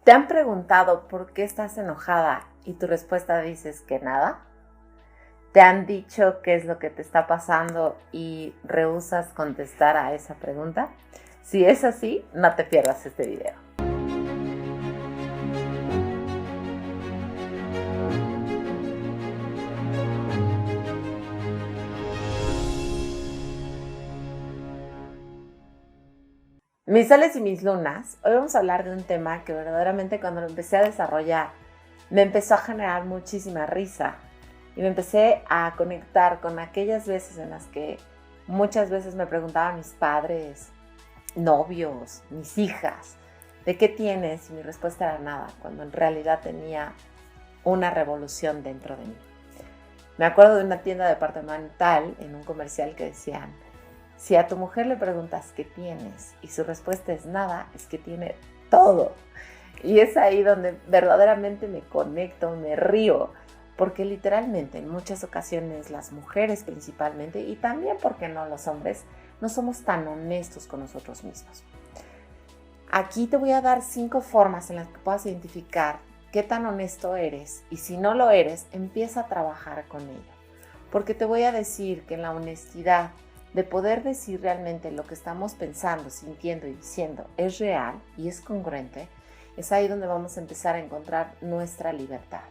¿Te han preguntado por qué estás enojada y tu respuesta dices que nada? ¿Te han dicho qué es lo que te está pasando y rehusas contestar a esa pregunta? Si es así, no te pierdas este video. Mis soles y mis lunas, hoy vamos a hablar de un tema que verdaderamente cuando lo empecé a desarrollar me empezó a generar muchísima risa y me empecé a conectar con aquellas veces en las que muchas veces me preguntaban mis padres, novios, mis hijas, ¿de qué tienes? Y mi respuesta era nada, cuando en realidad tenía una revolución dentro de mí. Me acuerdo de una tienda departamental en un comercial que decían, si a tu mujer le preguntas qué tienes y su respuesta es nada, es que tiene todo. Y es ahí donde verdaderamente me conecto, me río, porque literalmente en muchas ocasiones las mujeres principalmente, y también, ¿por qué no los hombres?, no somos tan honestos con nosotros mismos. Aquí te voy a dar 5 formas en las que puedas identificar qué tan honesto eres, y si no lo eres, empieza a trabajar con ello. Porque te voy a decir que en la honestidad de poder decir realmente lo que estamos pensando, sintiendo y diciendo es real y es congruente, es ahí donde vamos a empezar a encontrar nuestra libertad.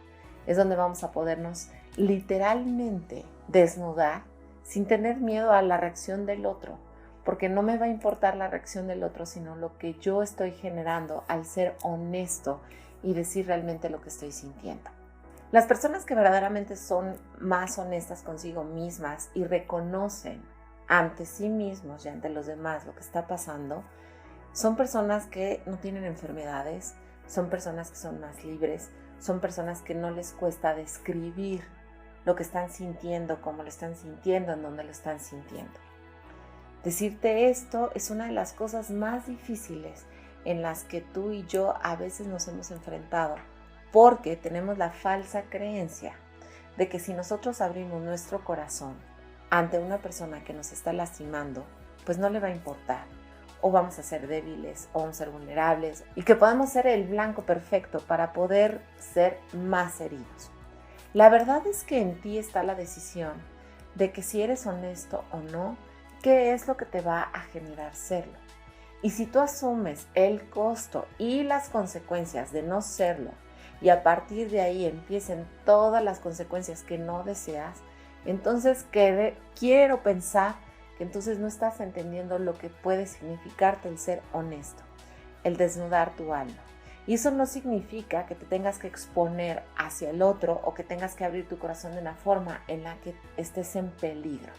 Es donde vamos a podernos literalmente desnudar sin tener miedo a la reacción del otro, porque no me va a importar la reacción del otro, sino lo que yo estoy generando al ser honesto y decir realmente lo que estoy sintiendo. Las personas que verdaderamente son más honestas consigo mismas y reconocen ante sí mismos y ante los demás lo que está pasando, son personas que no tienen enfermedades, son personas que son más libres, son personas que no les cuesta describir lo que están sintiendo, cómo lo están sintiendo, en dónde lo están sintiendo. Decirte esto es una de las cosas más difíciles en las que tú y yo a veces nos hemos enfrentado, porque tenemos la falsa creencia de que si nosotros abrimos nuestro corazón ante una persona que nos está lastimando, pues no le va a importar, o vamos a ser débiles, o vamos a ser vulnerables, y que podemos ser el blanco perfecto para poder ser más heridos. La verdad es que en ti está la decisión de que si eres honesto o no, qué es lo que te va a generar serlo. Y si tú asumes el costo y las consecuencias de no serlo, y a partir de ahí empiecen todas las consecuencias que no deseas, entonces quiero pensar que entonces no estás entendiendo lo que puede significarte el ser honesto, el desnudar tu alma. Y eso no significa que te tengas que exponer hacia el otro o que tengas que abrir tu corazón de una forma en la que estés en peligro.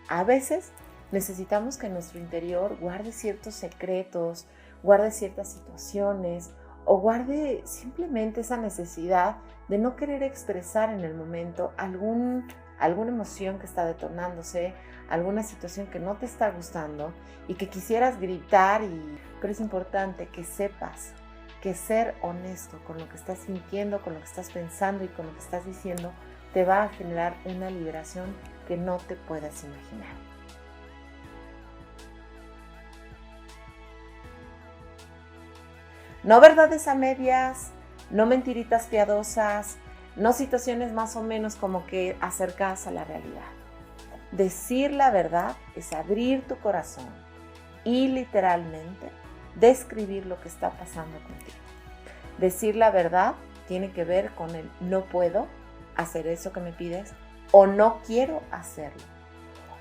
A veces necesitamos que nuestro interior guarde ciertos secretos, guarde ciertas situaciones o guarde simplemente esa necesidad de no querer expresar en el momento alguna emoción que está detonándose, alguna situación que no te está gustando y que quisieras gritar, pero es importante que sepas que ser honesto con lo que estás sintiendo, con lo que estás pensando y con lo que estás diciendo te va a generar una liberación que no te puedas imaginar. No verdades a medias, no mentiritas piadosas, no situaciones más o menos como que acercadas a la realidad. Decir la verdad es abrir tu corazón y literalmente describir lo que está pasando contigo. Decir la verdad tiene que ver con el no puedo hacer eso que me pides o no quiero hacerlo.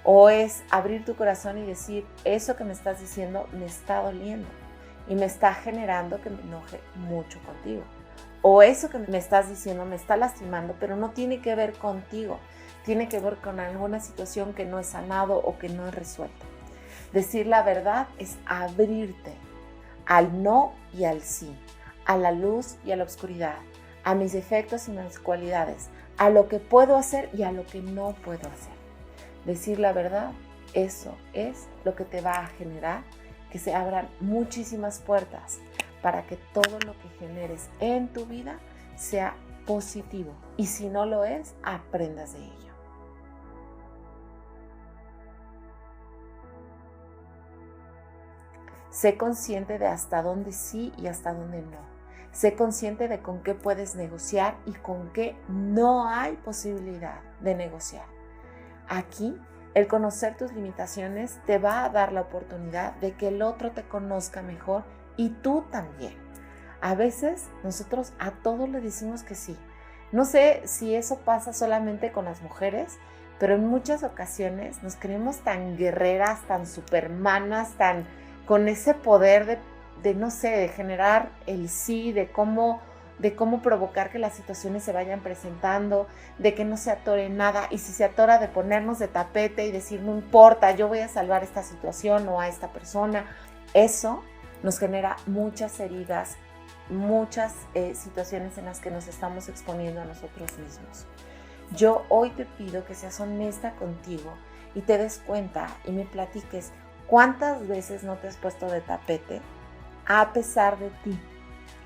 O es abrir tu corazón y decir eso que me estás diciendo me está doliendo y me está generando que me enoje mucho contigo. O eso que me estás diciendo me está lastimando, pero no tiene que ver contigo. Tiene que ver con alguna situación que no he sanado o que no he resuelto. Decir la verdad es abrirte al no y al sí, a la luz y a la oscuridad, a mis defectos y mis cualidades, a lo que puedo hacer y a lo que no puedo hacer. Decir la verdad, eso es lo que te va a generar que se abran muchísimas puertas para que todo lo que generes en tu vida sea positivo. Y si no lo es, aprendas de ello. Sé consciente de hasta dónde sí y hasta dónde no. Sé consciente de con qué puedes negociar y con qué no hay posibilidad de negociar. Aquí, el conocer tus limitaciones te va a dar la oportunidad de que el otro te conozca mejor y tú también. A veces nosotros a todo le decimos que sí. No sé si eso pasa solamente con las mujeres, pero en muchas ocasiones nos creemos tan guerreras, tan supermanas, tan con ese poder de no sé, de generar el sí, de cómo provocar que las situaciones se vayan presentando, de que no se atore nada, y si se atora, de ponernos de tapete y decir, no importa, yo voy a salvar esta situación o a esta persona. Eso nos genera muchas heridas, muchas situaciones en las que nos estamos exponiendo a nosotros mismos. Yo hoy te pido que seas honesta contigo y te des cuenta y me platiques cuántas veces no te has puesto de tapete a pesar de ti,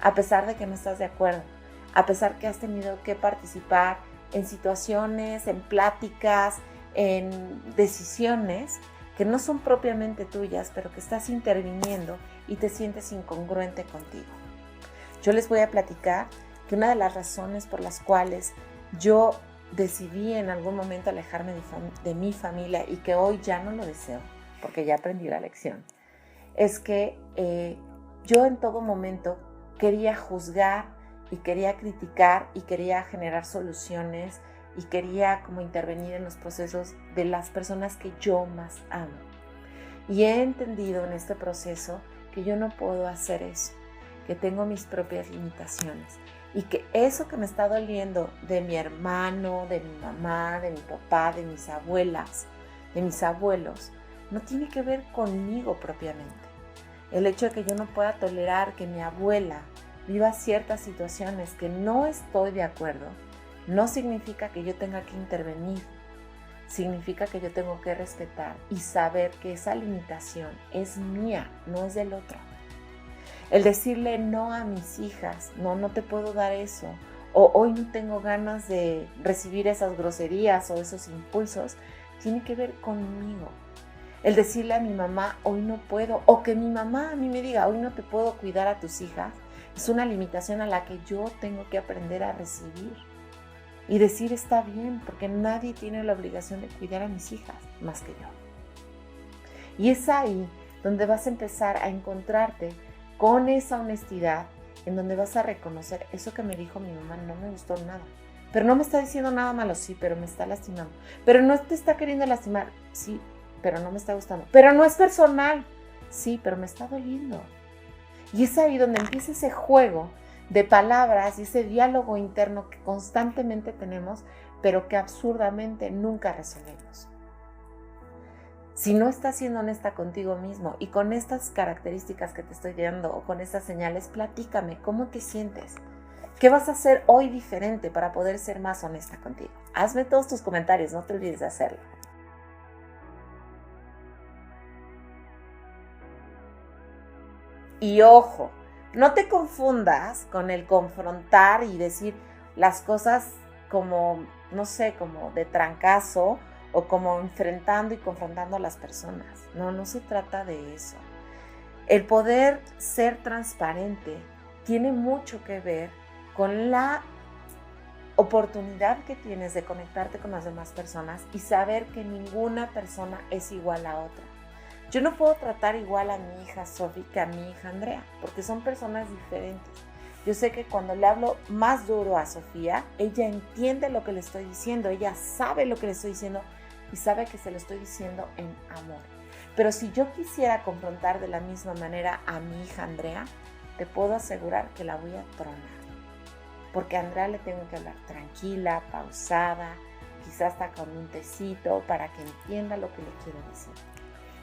a pesar de que no estás de acuerdo, a pesar que has tenido que participar en situaciones, en pláticas, en decisiones que no son propiamente tuyas, pero que estás interviniendo y te sientes incongruente contigo. Yo les voy a platicar que una de las razones por las cuales yo decidí en algún momento alejarme de mi familia y que hoy ya no lo deseo, porque ya aprendí la lección, es que yo en todo momento quería juzgar y quería criticar y quería generar soluciones y quería como intervenir en los procesos de las personas que yo más amo. Y he entendido en este proceso que yo no puedo hacer eso, que tengo mis propias limitaciones y que eso que me está doliendo de mi hermano, de mi mamá, de mi papá, de mis abuelas, de mis abuelos, no tiene que ver conmigo propiamente. El hecho de que yo no pueda tolerar que mi abuela viva ciertas situaciones que no estoy de acuerdo, no significa que yo tenga que intervenir. Significa que yo tengo que respetar y saber que esa limitación es mía, no es del otro. El decirle no a mis hijas, no te puedo dar eso, o hoy no tengo ganas de recibir esas groserías o esos impulsos, tiene que ver conmigo. El decirle a mi mamá, hoy no puedo, o que mi mamá a mí me diga, hoy no te puedo cuidar a tus hijas, es una limitación a la que yo tengo que aprender a recibir. Y decir está bien, porque nadie tiene la obligación de cuidar a mis hijas más que yo. Y es ahí donde vas a empezar a encontrarte con esa honestidad, en donde vas a reconocer eso que me dijo mi mamá, no me gustó nada. Pero no me está diciendo nada malo, sí, pero me está lastimando. Pero no te está queriendo lastimar, sí, pero no me está gustando. Pero no es personal, sí, pero me está doliendo. Y es ahí donde empieza ese juego de palabras y ese diálogo interno que constantemente tenemos, pero que absurdamente nunca resolvemos. Si no estás siendo honesta contigo mismo y con estas características que te estoy dando o con estas señales, platícame, ¿cómo te sientes? ¿Qué vas a hacer hoy diferente para poder ser más honesta contigo? Hazme todos tus comentarios, no te olvides de hacerlo. Y ojo, no te confundas con el confrontar y decir las cosas como, no sé, como de trancazo o como enfrentando y confrontando a las personas. No se trata de eso. El poder ser transparente tiene mucho que ver con la oportunidad que tienes de conectarte con las demás personas y saber que ninguna persona es igual a otra. Yo no puedo tratar igual a mi hija Sophie que a mi hija Andrea, porque son personas diferentes. Yo sé que cuando le hablo más duro a Sofía, ella entiende lo que le estoy diciendo, ella sabe lo que le estoy diciendo y sabe que se lo estoy diciendo en amor. Pero si yo quisiera confrontar de la misma manera a mi hija Andrea, te puedo asegurar que la voy a tronar. Porque a Andrea le tengo que hablar tranquila, pausada, quizás hasta con un tecito para que entienda lo que le quiero decir.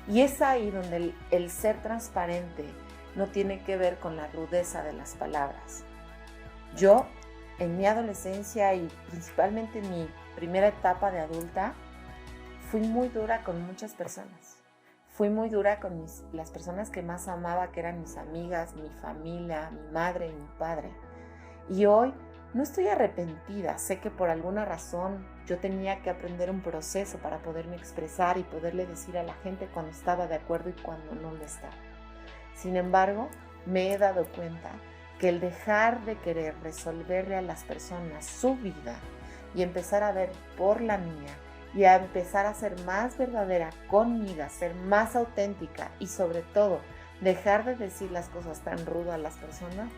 Y es ahí donde el ser transparente no tiene que ver con la rudeza de las palabras. Yo, en mi adolescencia y principalmente en mi primera etapa de adulta, fui muy dura con muchas personas. Fui muy dura con las personas que más amaba, que eran mis amigas, mi familia, mi madre y mi padre. Y hoy no estoy arrepentida. Sé que por alguna razón yo tenía que aprender un proceso para poderme expresar y poderle decir a la gente cuando estaba de acuerdo y cuando no lo estaba. Sin embargo, me he dado cuenta que el dejar de querer resolverle a las personas su vida y empezar a ver por la mía y a empezar a ser más verdadera conmigo, ser más auténtica y sobre todo dejar de decir las cosas tan rudas a las personas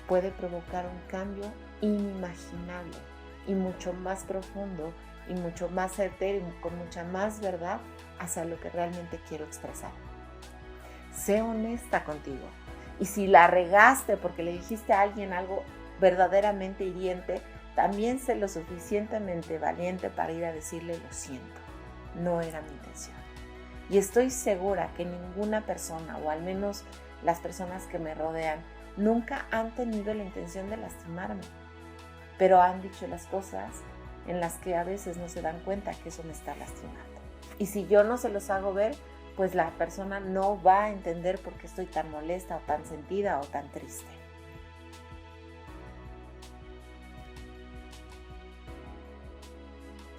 puede provocar un cambio inimaginable y mucho más profundo y mucho más certero y con mucha más verdad hacia lo que realmente quiero expresar. Sé honesta contigo. Y si la regaste porque le dijiste a alguien algo verdaderamente hiriente, también sé lo suficientemente valiente para ir a decirle lo siento. No era mi intención. Y estoy segura que ninguna persona, o al menos las personas que me rodean, nunca han tenido la intención de lastimarme, pero han dicho las cosas en las que a veces no se dan cuenta que eso me está lastimando. Y si yo no se los hago ver, pues la persona no va a entender por qué estoy tan molesta o tan sentida o tan triste.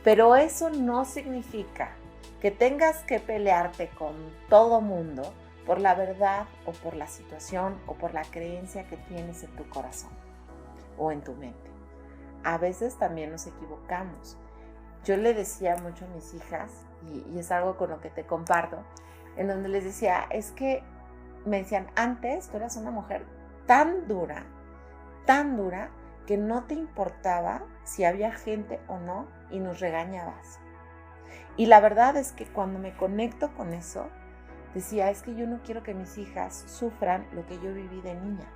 Pero eso no significa que tengas que pelearte con todo mundo por la verdad o por la situación o por la creencia que tienes en tu corazón o en tu mente. A veces también nos equivocamos. Yo le decía mucho a mis hijas, y es algo con lo que te comparto, en donde les decía, es que me decían, antes tú eras una mujer tan dura, que no te importaba si había gente o no y nos regañabas. Y la verdad es que cuando me conecto con eso, decía, es que yo no quiero que mis hijas sufran lo que yo viví de niña.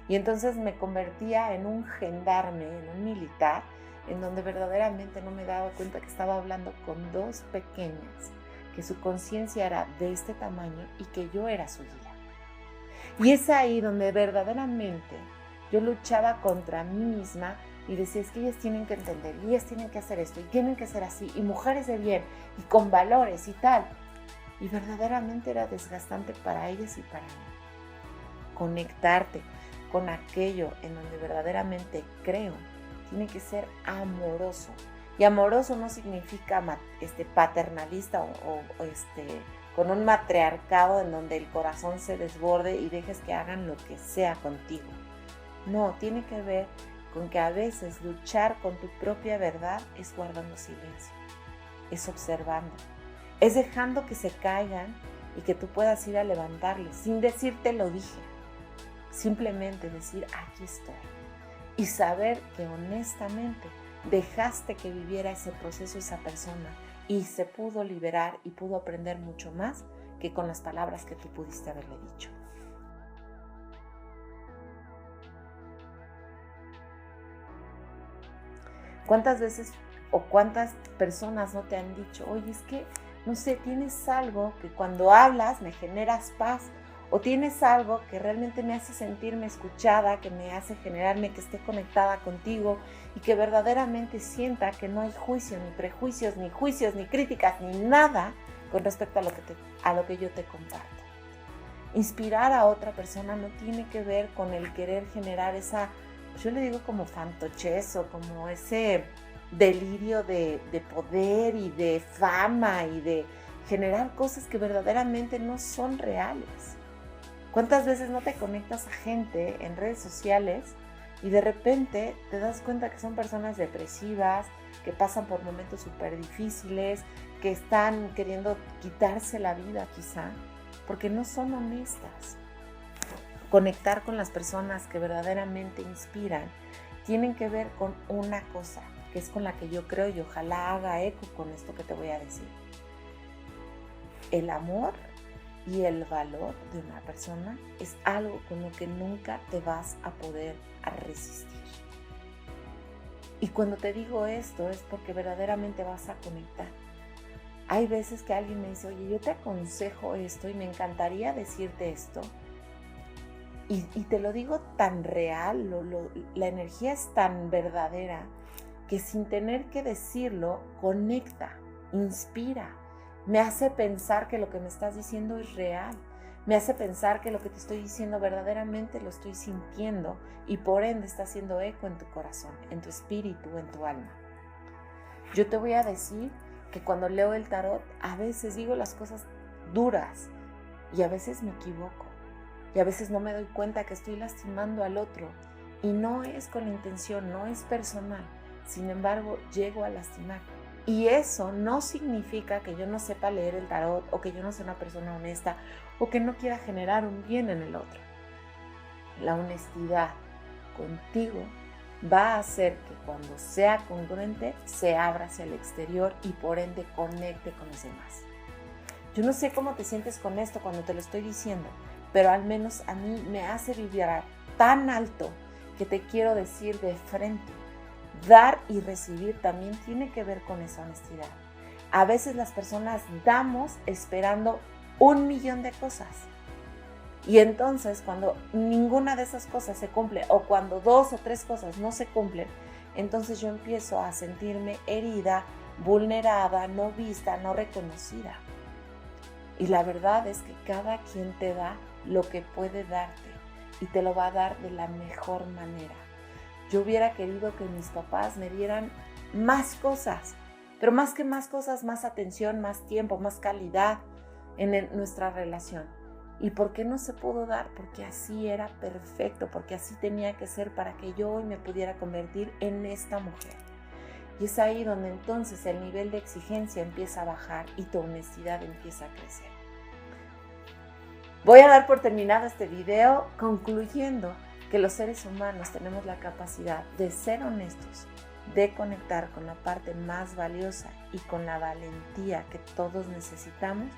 Y entonces me convertía en un gendarme, en un militar, en donde verdaderamente no me daba cuenta que estaba hablando con dos pequeñas, que su conciencia era de este tamaño y que yo era su guía. Y es ahí donde verdaderamente yo luchaba contra mí misma y decía, es que ellas tienen que entender, y ellas tienen que hacer esto, y tienen que ser así, y mujeres de bien, y con valores y tal. Y verdaderamente era desgastante para ellas y para mí. Conectarte con aquello en donde verdaderamente creo tiene que ser amoroso. Y amoroso no significa paternalista o con un matriarcado en donde el corazón se desborde y dejes que hagan lo que sea contigo. No, tiene que ver con que a veces luchar con tu propia verdad es guardando silencio, es observando, es dejando que se caigan y que tú puedas ir a levantarles sin decirte lo dije. Simplemente decir, aquí estoy. Y saber que honestamente dejaste que viviera ese proceso esa persona y se pudo liberar y pudo aprender mucho más que con las palabras que tú pudiste haberle dicho. ¿Cuántas veces o cuántas personas no te han dicho, oye, es que, no sé, tienes algo que cuando hablas me generas paz, o tienes algo que realmente me hace sentirme escuchada, que me hace generarme que esté conectada contigo y que verdaderamente sienta que no hay juicio, ni prejuicios, ni juicios, ni críticas, ni nada con respecto a lo que yo te comparto? Inspirar a otra persona no tiene que ver con el querer generar esa, yo le digo como fantoches o como ese delirio de poder y de fama y de generar cosas que verdaderamente no son reales. ¿Cuántas veces no te conectas a gente en redes sociales y de repente te das cuenta que son personas depresivas, que pasan por momentos súper difíciles, que están queriendo quitarse la vida quizá, porque no son honestas? Conectar con las personas que verdaderamente inspiran tienen que ver con una cosa, que es con la que yo creo y ojalá haga eco con esto que te voy a decir. El amor y el valor de una persona es algo con lo que nunca te vas a poder resistir. Y cuando te digo esto es porque verdaderamente vas a conectar. Hay veces que alguien me dice, oye, yo te aconsejo esto y me encantaría decirte esto. Y te lo digo tan real, la energía es tan verdadera que sin tener que decirlo, conecta, inspira. Me hace pensar que lo que me estás diciendo es real. Me hace pensar que lo que te estoy diciendo verdaderamente lo estoy sintiendo y por ende está haciendo eco en tu corazón, en tu espíritu, en tu alma. Yo te voy a decir que cuando leo el tarot, a veces digo las cosas duras y a veces me equivoco. y a veces no me doy cuenta que estoy lastimando al otro y no es con la intención, no es personal. Sin embargo, llego a lastimar. Y eso no significa que yo no sepa leer el tarot o que yo no sea una persona honesta o que no quiera generar un bien en el otro. La honestidad contigo va a hacer que cuando sea congruente se abra hacia el exterior y por ende conecte con los demás. Yo no sé cómo te sientes con esto cuando te lo estoy diciendo, pero al menos a mí me hace vibrar tan alto que te quiero decir de frente. Dar y recibir también tiene que ver con esa honestidad. A veces las personas damos esperando 1,000,000 de cosas. Y entonces cuando ninguna de esas cosas se cumple o cuando 2 o 3 cosas no se cumplen, entonces yo empiezo a sentirme herida, vulnerada, no vista, no reconocida. Y la verdad es que cada quien te da lo que puede darte y te lo va a dar de la mejor manera. Yo hubiera querido que mis papás me dieran más cosas, pero más que más cosas, más atención, más tiempo, más calidad en nuestra relación. ¿Y por qué no se pudo dar? Porque así era perfecto, porque así tenía que ser para que yo hoy me pudiera convertir en esta mujer. Y es ahí donde entonces el nivel de exigencia empieza a bajar y tu honestidad empieza a crecer. Voy a dar por terminado este video concluyendo que los seres humanos tenemos la capacidad de ser honestos, de conectar con la parte más valiosa y con la valentía que todos necesitamos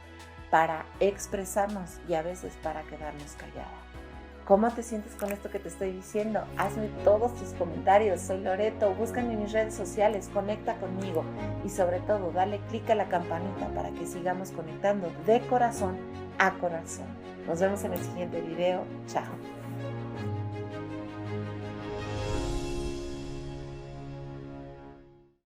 para expresarnos y a veces para quedarnos callados. ¿Cómo te sientes con esto que te estoy diciendo? Hazme todos tus comentarios. Soy Loreto, búscame en mis redes sociales, conecta conmigo y sobre todo dale click a la campanita para que sigamos conectando de corazón a corazón. Nos vemos en el siguiente video. Chao.